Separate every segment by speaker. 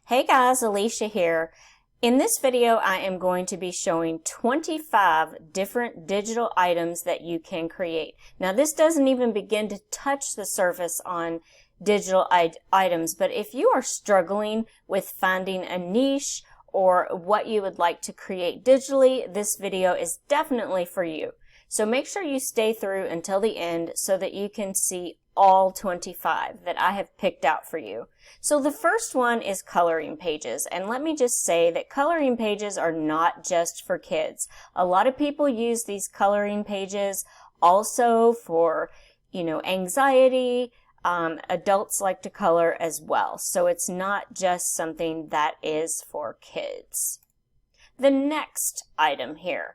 Speaker 1: Hey guys, Alicia here. In this video, I am going to be showing 25 different digital items that you can create. Now, this doesn't even begin to touch the surface on digital items, but if you are struggling with finding a niche or what you would like to create digitally, this video is definitely for you. So make sure you stay through until the end so that you can see all 25 that I have picked out for you. So the first one is coloring pages, and let me just say that coloring pages are not just for kids. A lot of people use these coloring pages also for, anxiety. Adults like to color as well, so it's not just something that is for kids. The next item here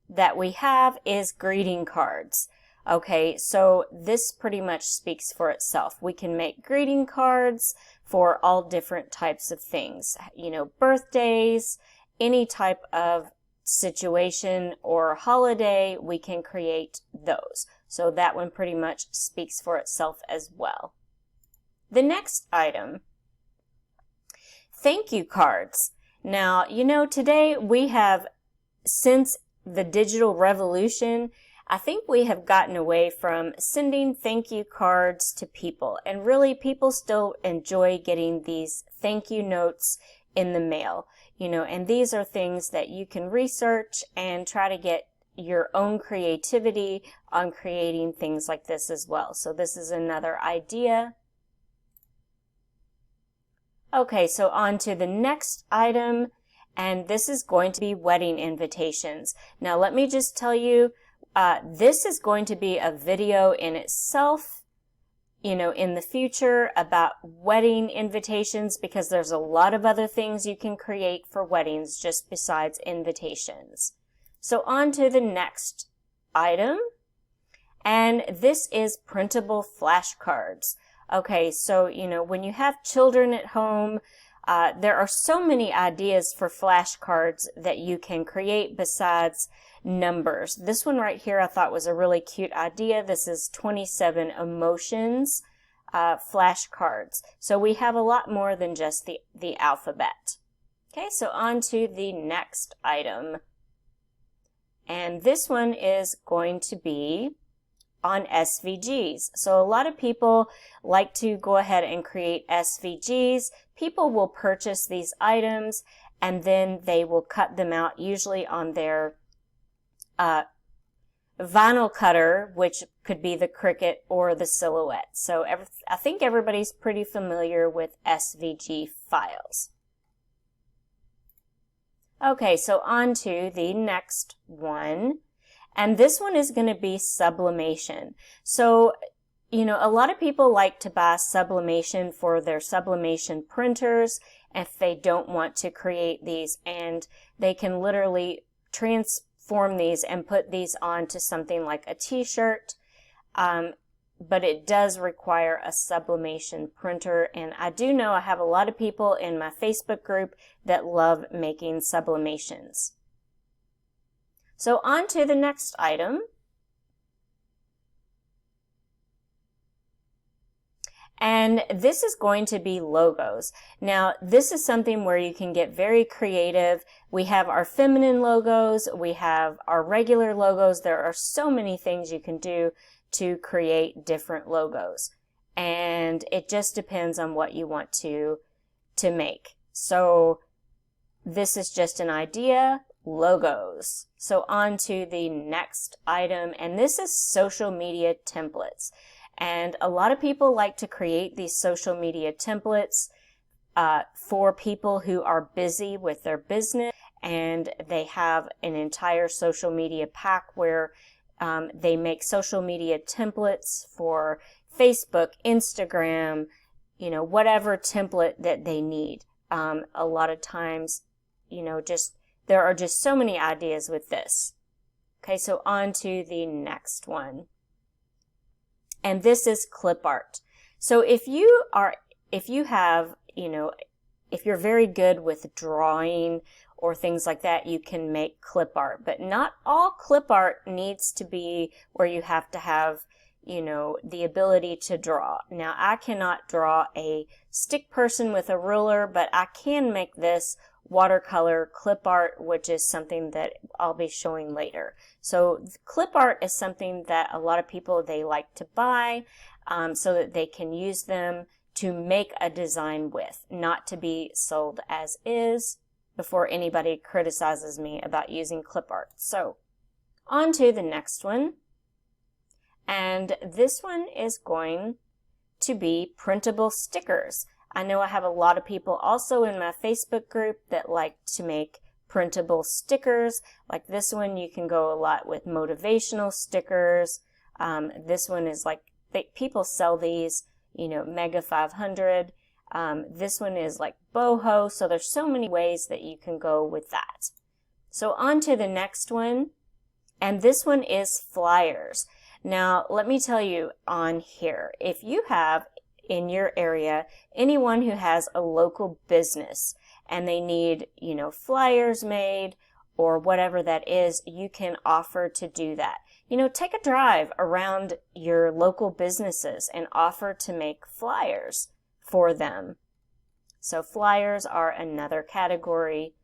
Speaker 1: that we have is greeting cards. Okay, so this pretty much speaks for itself. We can make greeting cards for all different types of things, birthdays, any type of situation or holiday, we can create those. So that one pretty much speaks for itself as well. The next item, thank you cards. Now, today we have, since the digital revolution, I think we have gotten away from sending thank you cards to people, and really people still enjoy getting these thank you notes in the mail, and these are things that you can research and try to get your own creativity on creating things like this as well. So this is another idea. Okay, so on to the next item, and this is going to be wedding invitations. Now let me just tell you, this is going to be a video in itself, in the future about wedding invitations, because there's a lot of other things you can create for weddings just besides invitations. So on to the next item, and this is printable flashcards. Okay, so, when you have children at home, there are so many ideas for flashcards that you can create besides numbers. This one right here I thought was a really cute idea. This is 27 emotions flashcards. So we have a lot more than just the alphabet. Okay, so on to the next item. And this one is going to be on SVGs. So a lot of people like to go ahead and create SVGs. People will purchase these items and then they will cut them out, usually on their vinyl cutter, which could be the Cricut or the Silhouette. So I think everybody's pretty familiar with SVG files. Okay, so on to the next one. And this one is going to be sublimation. So, a lot of people like to buy sublimation for their sublimation printers if they don't want to create these, and they can literally transform these and put these onto something like a t-shirt. But it does require a sublimation printer, and I do know I have a lot of people in my Facebook group that love making sublimations. So on to the next item. And this is going to be logos. Now, this is something where you can get very creative. We have our feminine logos, we have our regular logos. There are so many things you can do to create different logos. And it just depends on what you want to make. So this is just an idea. Logos. So on to the next item, and this is social media templates. And a lot of people like to create these social media templates for people who are busy with their business, and they have an entire social media pack where they make social media templates for Facebook, Instagram, whatever template that they need. A lot of times, there are just so many ideas with this. Okay, so on to the next one. And this is clip art. So if you're very good with drawing or things like that, you can make clip art. But not all clip art needs to be where you have to have, you know, the ability to draw. Now, I cannot draw a stick person with a ruler, but I can make this watercolor clip art, which is something that I'll be showing later. So clip art is something that a lot of people, they like to buy so that they can use them to make a design with, not to be sold as is before anybody criticizes me about using clip art. So on to the next one. And this one is going to be printable stickers. I know I have a lot of people also in my Facebook group that like to make printable stickers. Like this one, you can go a lot with motivational stickers. This one is like, people sell these, you know, Mega 500. This one is like boho. So there's so many ways that you can go with that. So on to the next one. And this one is flyers. Now, let me tell you on here, if you have in your area anyone who has a local business and they need, you know, flyers made or whatever that is, you can offer to do that. You know, take a drive around your local businesses and offer to make flyers for them. So flyers are another category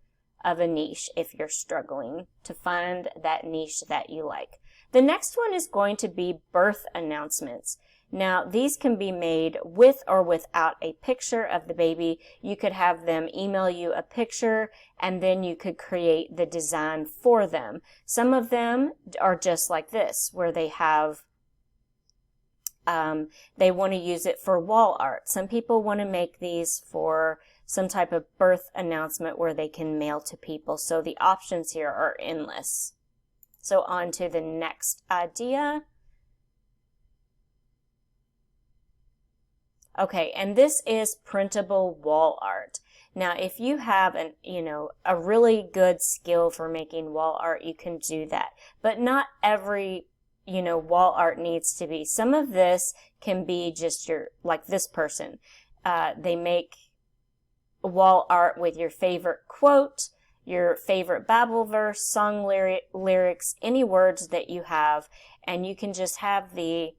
Speaker 1: of a niche if you're struggling to find that niche that you like. The next one is going to be birth announcements. Now, these can be made with or without a picture of the baby. You could have them email you a picture and then you could create the design for them. Some of them are just like this, where they have, they want to use it for wall art. Some people want to make these for some type of birth announcement where they can mail to people. So the options here are endless. So on to the next idea. Okay, and this is printable wall art. Now, if you have a really good skill for making wall art, you can do that. But not every, wall art needs to be. Some of this can be just like this person. They make wall art with your favorite quote, your favorite Bible verse, song lyrics, any words that you have, and you can just have the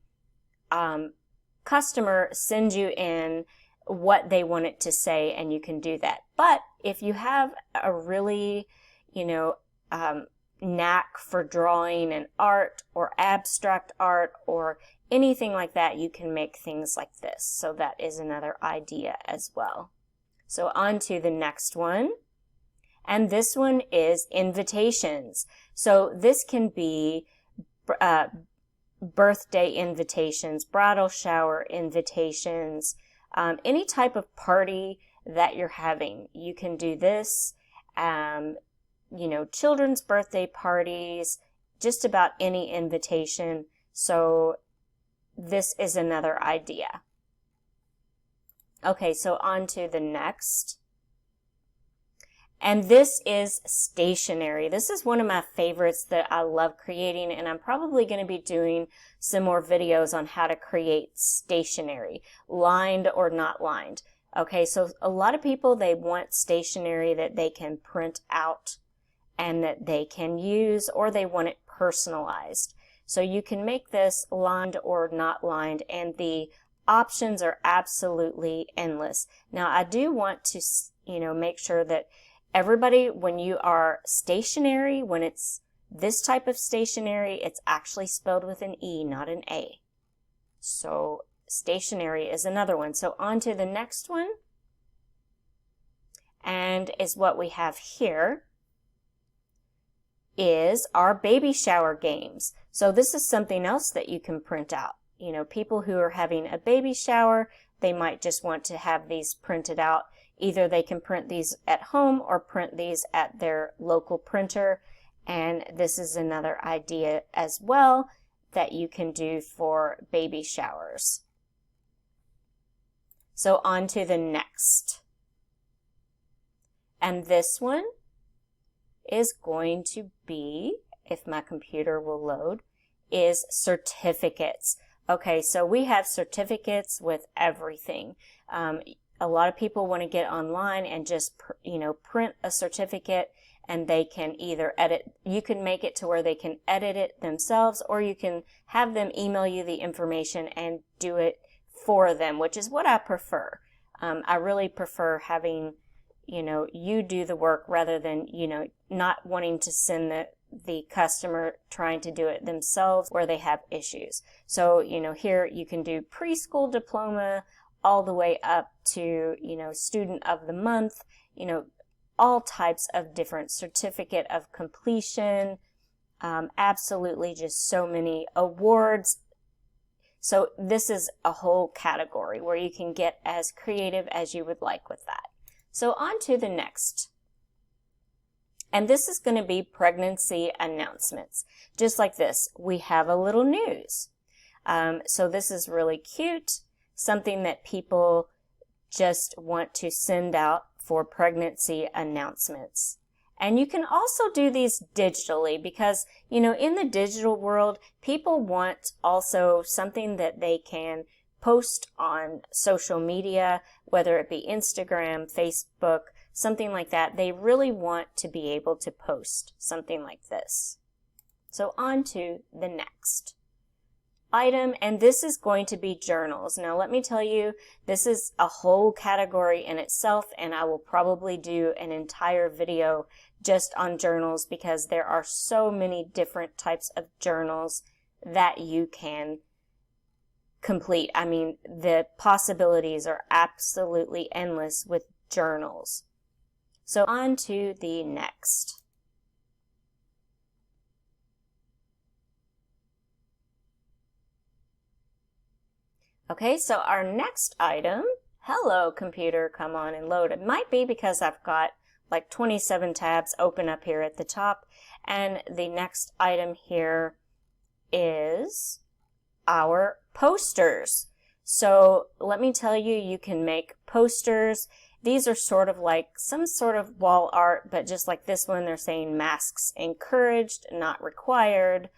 Speaker 1: customer send you in what they want it to say, and you can do that. But if you have a really, knack for drawing and art or abstract art or anything like that, you can make things like this. So that is another idea as well. So on to the next one. And this one is invitations. So this can be birthday invitations, bridal shower invitations, any type of party that you're having. You can do this, children's birthday parties, just about any invitation. So this is another idea. Okay, so on to the next. And this is stationery. This is one of my favorites that I love creating, and I'm probably going to be doing some more videos on how to create stationery, lined or not lined. Okay, so a lot of people, they want stationery that they can print out and that they can use, or they want it personalized. So you can make this lined or not lined, and the options are absolutely endless. Now, I do want to, make sure that everybody, when you are stationary, when it's this type of stationery, it's actually spelled with an E, not an A. So stationery is another one. So on to the next one. And is what we have here is our baby shower games. So this is something else that you can print out. People who are having a baby shower, they might just want to have these printed out. Either they can print these at home or print these at their local printer. And this is another idea as well that you can do for baby showers. So on to the next. And this one is going to be, if my computer will load, is certificates. Okay, so we have certificates with everything. A lot of people want to get online and just, print a certificate and they can either you can make it to where they can edit it themselves, or you can have them email you the information and do it for them, which is what I prefer. I really prefer having, you do the work rather than, not wanting to send the customer trying to do it themselves where they have issues. So, here you can do preschool diploma all the way up to, student of the month, all types of different certificate of completion, absolutely just so many awards. So this is a whole category where you can get as creative as you would like with that. So on to the next. And this is going to be pregnancy announcements. Just like this, we have a little news. So this is really cute, something that people just want to send out for pregnancy announcements. And you can also do these digitally because, in the digital world, people want also something that they can post on social media, whether it be Instagram, Facebook, something like that. They really want to be able to post something like this. So on to the next item, and this is going to be journals. Now let me tell you, this is a whole category in itself, and I will probably do an entire video just on journals because there are so many different types of journals that you can complete. I mean, the possibilities are absolutely endless with journals. So on to the next. Okay, so our next item, hello computer, come on and load. It might be because I've got like 27 tabs open up here at the top, and the next item here is our posters. So let me tell you, you can make posters. These are sort of like some sort of wall art, but just like this one, they're saying masks encouraged, not required,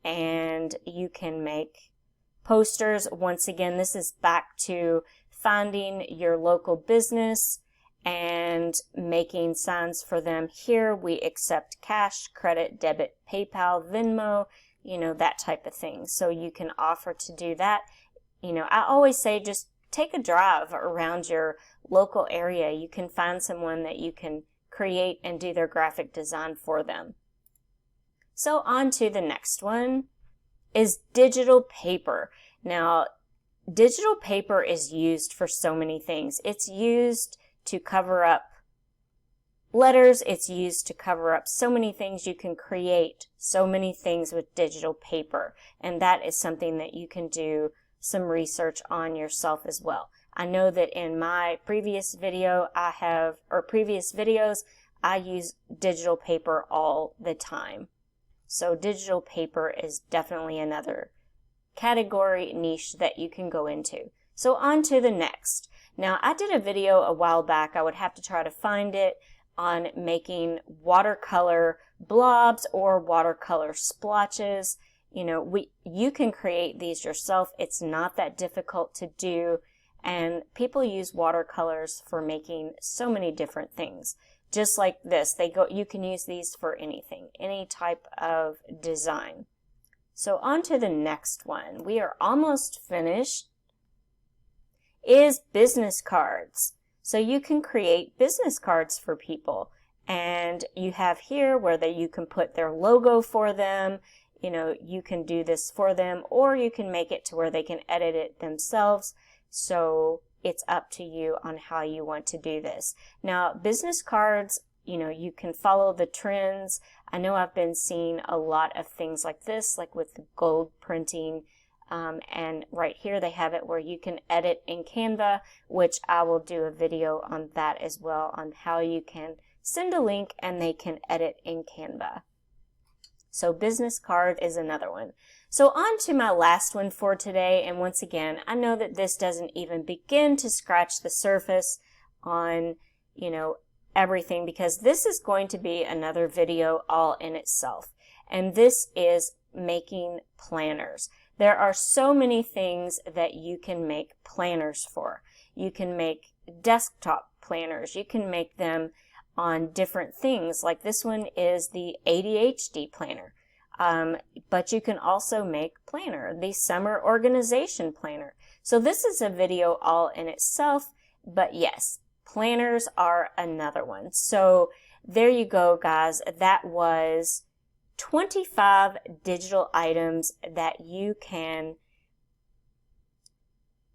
Speaker 1: and you can make posters. Once again, this is back to finding your local business and making signs for them. Here we accept cash, credit, debit, PayPal, Venmo, that type of thing. So you can offer to do that. I always say just take a drive around your local area. You can find someone that you can create and do their graphic design for them. So on to the next one is digital paper. Now, digital paper is used for so many things. It's used to cover up letters. It's used to cover up so many things. You can create so many things with digital paper, and that is something that you can do some research on yourself as well. I know that in my previous videos, I use digital paper all the time. So digital paper is definitely another category niche that you can go into. So on to the next. Now I did a video a while back, I would have to try to find it, on making watercolor blobs or watercolor splotches. You can create these yourself. It's not that difficult to do, and people use watercolors for making so many different things. Just like this, you can use these for anything, any type of design. So on to the next one. We are almost finished. Is business cards. So you can create business cards for people, and you have here where you can put their logo for them. You can do this for them, or you can make it to where they can edit it themselves. So it's up to you on how you want to do this. Now, business cards, you can follow the trends. I know I've been seeing a lot of things like this, like with gold printing. And right here they have it where you can edit in Canva, which I will do a video on that as well, on how you can send a link and they can edit in Canva. So business card is another one. So on to my last one for today, and once again, I know that this doesn't even begin to scratch the surface on, everything, because this is going to be another video all in itself. And this is making planners. There are so many things that you can make planners for. You can make desktop planners. You can make them on different things. Like this one is the ADHD planner. But you can also make planner, the summer organization planner. So this is a video all in itself, but yes, planners are another one. So there you go, guys. That was 25 digital items that you can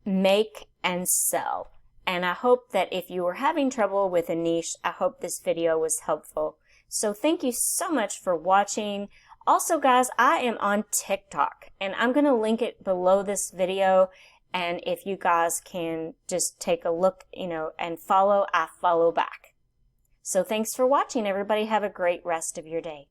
Speaker 1: make and sell. And I hope that if you were having trouble with a niche, I hope this video was helpful. So thank you so much for watching. Also, guys, I am on TikTok, and I'm going to link it below this video. And if you guys can just take a look, and follow, I follow back. So thanks for watching, everybody. Have a great rest of your day.